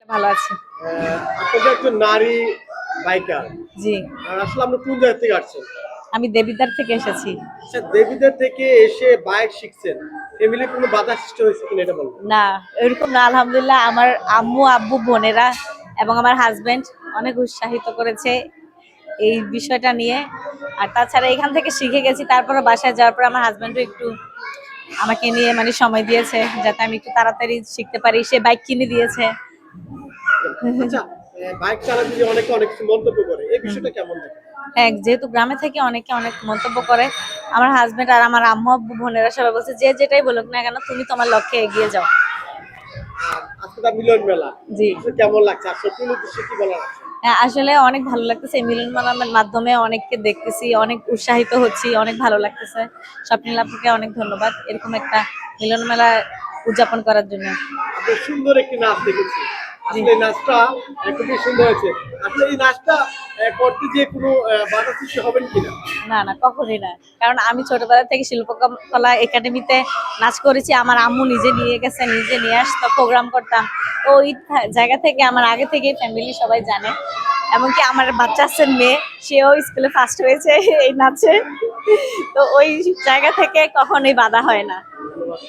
ভালো আছি। আপনি তো একজন নারী বাইকার। জি, আর আসলে আপনি কোন জায়গা থেকে আসছেন? আমি দেবিদ্বার থেকে এসেছি। আচ্ছা, দেবীদের থেকে এসে বাইক শিখছেন। ফ্যামিলির কোনো বাধা সৃষ্টি হয়েছে কিনা এটা বলবেন? না, এরকম না, আলহামদুলিল্লাহ আমার আম্মু, আব্বু, বোনেরা এবং আমার হাসব্যান্ড অনেক উৎসাহিত করেছে এই বিষয়টা নিয়ে। আর তাছাড়া এখান থেকে শিখে গেছি, তারপরে বাসায় যাওয়ার পর আমার হাসব্যান্ডও একটু আমাকে নিয়ে মানে সময় দিয়েছে যাতে আমি একটু তাড়াতাড়ি শিখতে পারি। সে বাইক কিনে দিয়েছে। আচ্ছা, বাইক চালাতে গিয়ে অনেকে অনেক কিছু মন্তব্য করে। এই হুম। বিষয়টা কেমন দেখেন? হ্যাঁ, যেহেতু গ্রামে থেকে অনেকে অনেক মন্তব্য করে, আমার হাসব্যান্ড আর আমার আম্মু, আব্বু, বোনেরা সবাই বলছে যে যেটাই বলুক না কেন তুমি তোমার লক্ষ্যে এগিয়ে যাও। আর আজকে তো মিলন মেলা। জি। আসলে কেমন লাগছে? আপনার কোন উদ্দেশ্যে কি বলার আছে? হ্যাঁ, আসলে অনেক ভালো লাগতেছে। এই মিলন মেলার মাধ্যমে অনেককে দেখতেছি, অনেক উৎসাহিত হচ্ছি, অনেক ভালো লাগতেছে। স্বপ্নিল আপুকে অনেক ধন্যবাদ এরকম একটা মিলন মেলা উদযাপন করার জন্য। আপনি সুন্দর একটি নাচ দেখেছি। জি। আসলে এই নাচটা খুবই সুন্দর হয়েছে। আসলে এই নাচটা করতে যেয়ে কোনো বাধা সৃষ্টি হবেন কিনা? না, না, কখনোই না। কারণ আমি ছোটবেলা থেকে শিল্পকলা একাডেমিতে নাচ করেছি। আমার আম্মু নিজে নিয়ে গেছে, নিজে নিয়ে আসতো, প্রোগ্রাম করতাম। তো ওই জায়গা থেকে আমার আগে থেকেই ফ্যামিলি সবাই জানে। এমনকি আমার বাচ্চা আছে মেয়ে, সেও স্কুলে ফার্স্ট হয়েছে এই নাচে। তো ওই জায়গা থেকে কখনোই বাধা হয় না। ধন্যবাদ।